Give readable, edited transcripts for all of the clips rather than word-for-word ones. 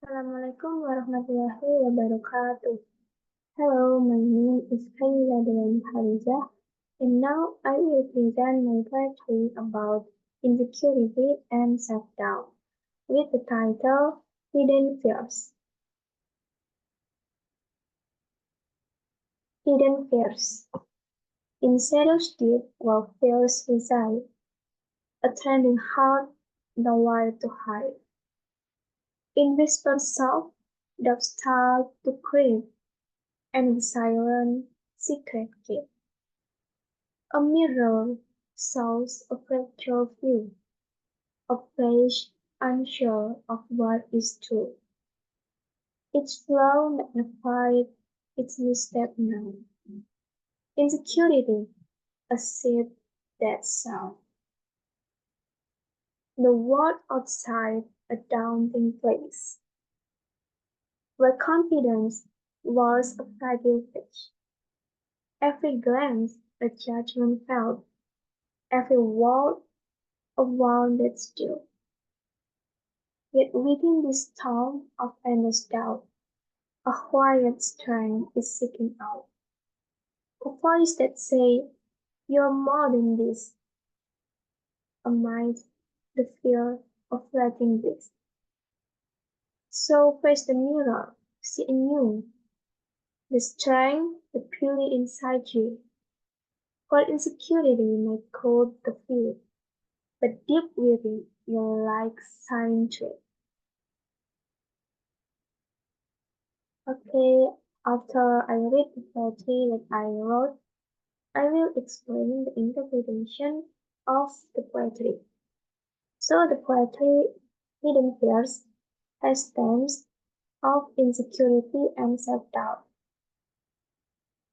Assalamualaikum warahmatullahi wabarakatuh. Hello, my name is Khaililla Dara Nur Halizah, and now I will present my poetry about insecurity and self-doubt with the title Hidden Fears. Hidden Fears. In shadows deep where fears reside, a trembling heart, the wire to hide. In whispered soft, doves start to creep, and in silent, secret keep. A mirror shows a fractured view, a page unsure of what is true. Each flaw magnified, its misstep known. Insecurity, a seed that sown. The world outside, a daunting place, where confidence was a fragile fish. Every glance, a judgment felt, every word, a wounded still. Yet within this storm of endless doubt, a quiet strength is seeking out. A voice that say, you're more than this. Amidst the fear of letting this. So face the mirror, see anew the strength, the purity inside you. For insecurity may cold the fear, but deep within you're like silent truth. Okay, after I read the poetry that I wrote, I will explain the interpretation of the poetry. So the poetry Hidden Fears has themes of insecurity and self-doubt.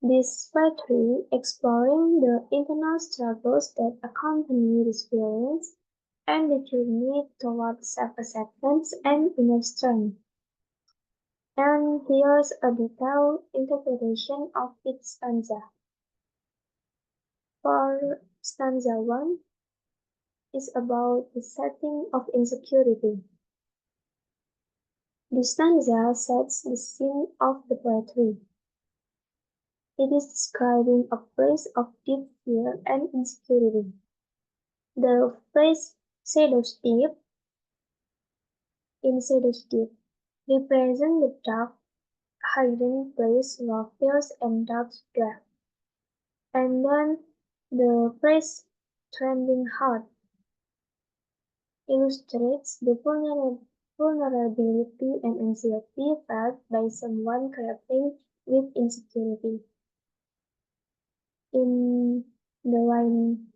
This poetry exploring the internal struggles that accompany these feelings and the journey towards self-acceptance and inner strength. And here's a detailed interpretation of each stanza. For stanza 1 is about the setting of insecurity. The stanza sets the scene of the poetry. It is describing a place of deep fear and insecurity. The phrase shadows deep in shadows deep represents the dark, hidden place where fears and doubts dwell. And then the phrase trembling heart illustrates the vulnerability and anxiety felt by someone grappling with insecurity. In the line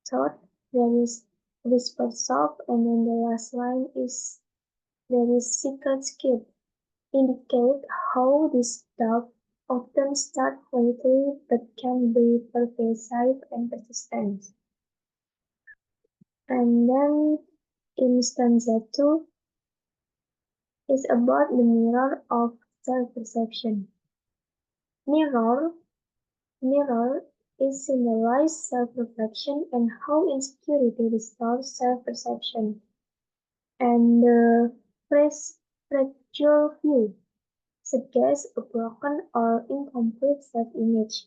thought, there is whispered soft, and then the last line is there is secret skip, indicate how this doubt often start quietly but can be pervasive and persistent. And then in stanza 2 is about the mirror of self-perception. Mirror, mirror is symbolized self-reflection and how insecurity distorts self-perception. And the phrase fractured view suggests a broken or incomplete self-image,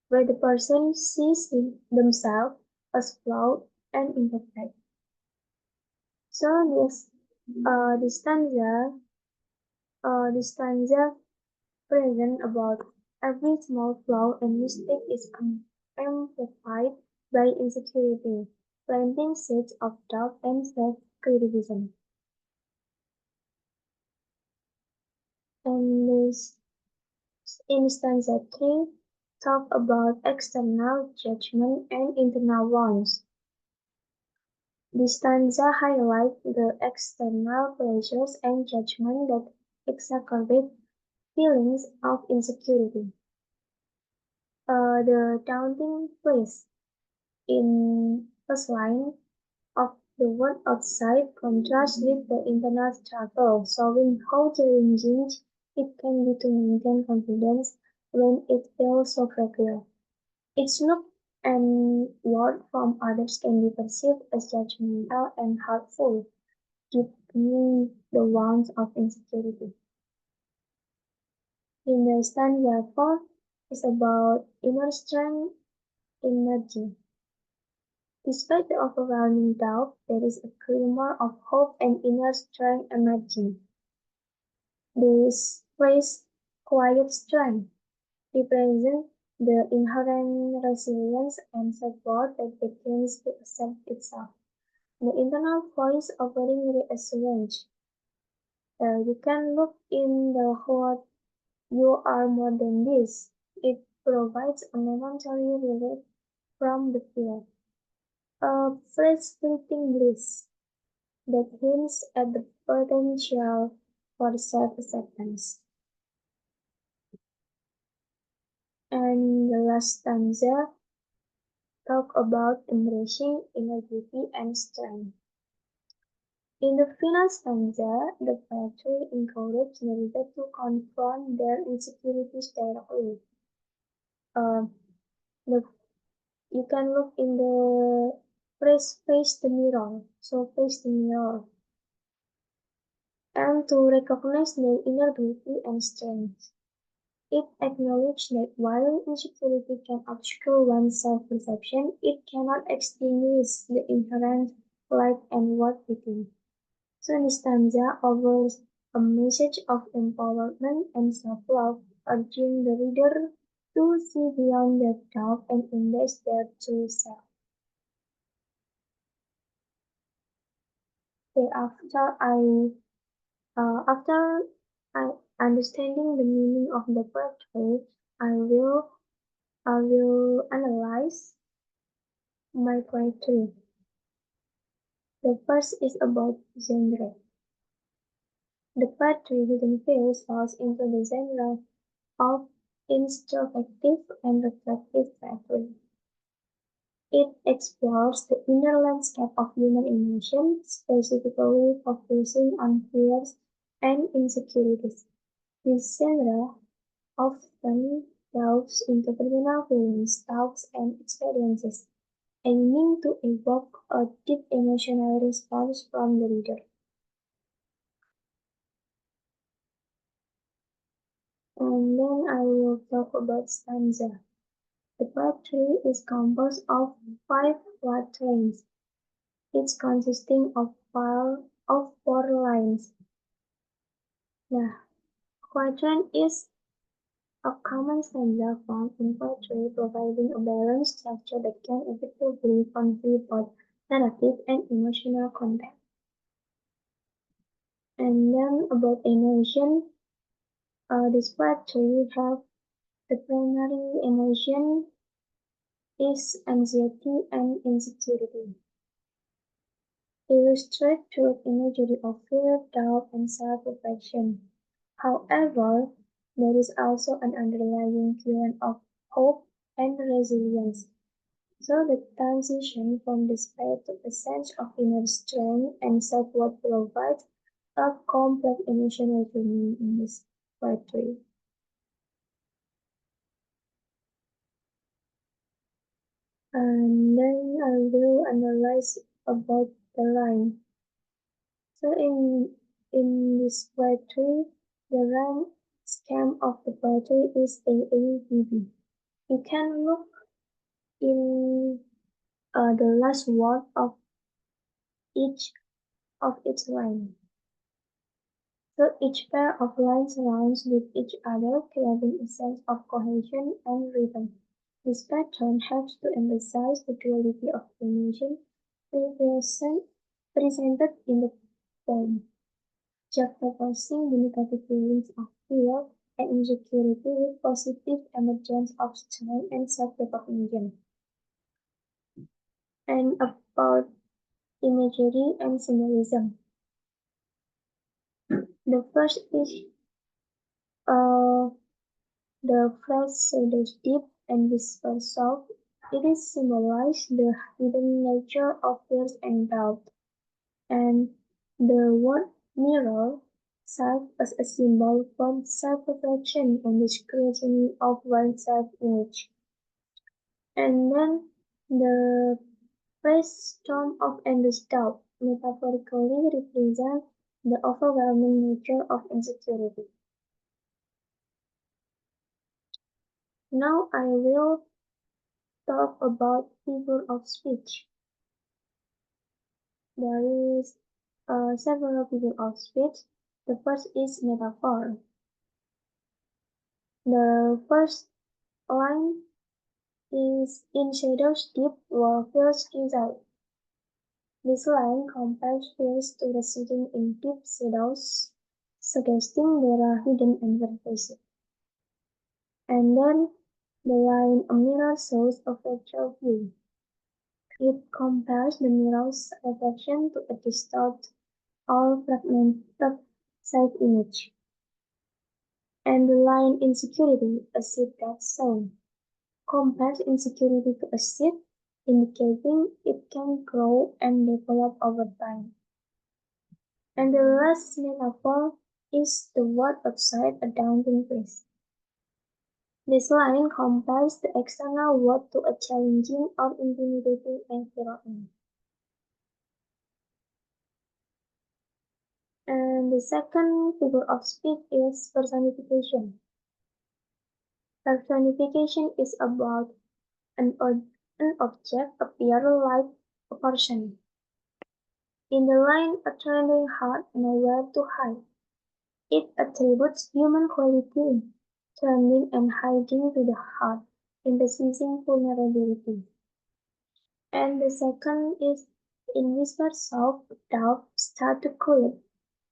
where the person sees themselves as flawed and imperfect. So this stanza present about every small flaw and mistake is amplified by insecurity, planting seeds of doubt and self-criticism. And this in stanza 3 talk about external judgment and internal ones. This stanza highlights the external pressures and judgment that exacerbate feelings of insecurity. The daunting place in first line of the world outside contrasts with the internal struggle, showing how challenging it can be to maintain confidence when it feels so fragile. Its look and word from others can be perceived as judgmental and hurtful, deepening the wounds of insecurity. In the stanza 4 is about inner strength emerging. Despite the overwhelming doubt, there is a glimmer of hope and inner strength emerging. This phrase, quiet strength, represents the inherent resilience and support that begins to accept itself. The internal voice offering reassurance. You can look in the heart, you are more than this. It provides a momentary relief from the fear. A frustrating bliss that hints at the potential for self-acceptance. And the last stanza talk about embracing inner beauty and strength. In the final stanza, the poetry encourages the reader to confront their insecurities directly. Uh, the, you can look in the phrase face the mirror, so face the mirror, and to recognize their inner beauty and strength. It acknowledges that while insecurity can obscure one's self-perception, it cannot extinguish the inherent light and worth within. So the stanza offers a message of empowerment and self-love, urging the reader to see beyond their doubt and embrace their true self. So after I understanding the meaning of the poetry, I will I will analyze my poetry. The first is about genre. The poetry within Phil falls into the genre of introspective and reflective poetry. It explores the inner landscape of human emotion, specifically focusing on fears and insecurities. This genre often delves into personal feelings, thoughts, and experiences, aiming to evoke a deep emotional response from the reader. And then I will talk about stanza. The poetry is composed of 5 quatrains, each consisting of 4 lines. Nah, quatrain is a common stanza form in poetry, providing a balanced structure that can effectively convey both narrative and emotional content. And then about emotion, this poetry have the primary emotion is anxiety and insecurity. Illustrate through imagery of fear, doubt, and self-reflection. However, there is also an underlying current of hope and resilience. So the transition from despair to a sense of inner strength and self-worth provides a complex emotional journey in this poetry. And then I will analyze about the line. So in this poetry, the rhyme scheme of the poetry is AABB. You can look in the last word each of each line. So each pair of lines rhymes with each other, creating a sense of cohesion and rhythm. This pattern helps to emphasize the duality of emotion presented in the poem, juxtaposing the negative feelings of fear and insecurity with positive emergence of strength and self-recognition. And about imagery and symbolism. The first is uh, the phrase shadows deep and whisper soft. It is symbolized the hidden nature of fears and doubt. And the word mirror serves as a symbol for self-reflection and the scrutiny of one's self-image. And then the phrase storm of endless doubt. metaphorically represent the overwhelming nature of insecurity. Now I will talk about figure of speech. There is several figure of speech. The first is metaphor. The first line is in shadows deep where fears reside. This line compares fears to residing in deep shadows, suggesting they are hidden and pervasive. And then the line a mirror shows a fractal view. It compares the mirror's reflection to a distorted or fragmented self-image. And the line insecurity, a seed that's sown, compares insecurity to a seed, indicating it can grow and develop over time. And the last metaphor is the world outside a daunting place. This line compares the external world to a challenging or intimidating environment. And the second figure of speech is personification. Personification is about an object appear like a person. In the line a trembling heart nowhere to hide, it attributes human quality, trembling and hiding to the heart, emphasizing vulnerability. And the second is in whisper self-doubt start to creep.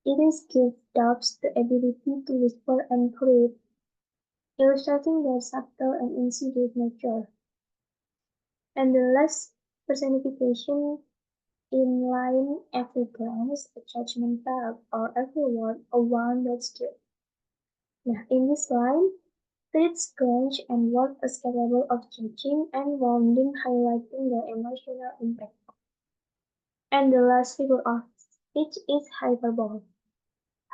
It is give doubts the ability to whisper and creep, illustrating their subtle and insidious nature. And the last personification in line every glance, a judgment bag, or every word, a one that's true. Now, in this line, traits glance and work is capable of judging and wounding, highlighting their emotional impact. And the last figure of speech is hyperbole.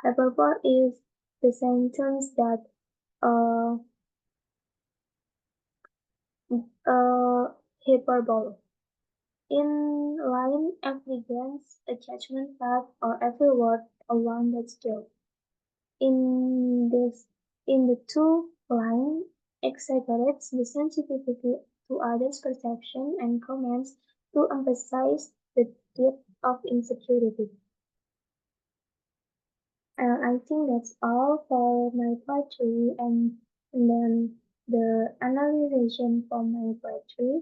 Hyperbole is the sentence that uh, hyperbole. In line, every glance, a judgment path, or every word, a one that's true. In this, in the two line, exaggerates the sensitivity to others' perception and comments to emphasize the depth of insecurity. I think that's all for my poetry and then the analyzation for my poetry.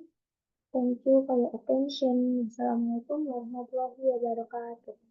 Thank you for your attention. Assalamualaikum warahmatullahi wabarakatuh.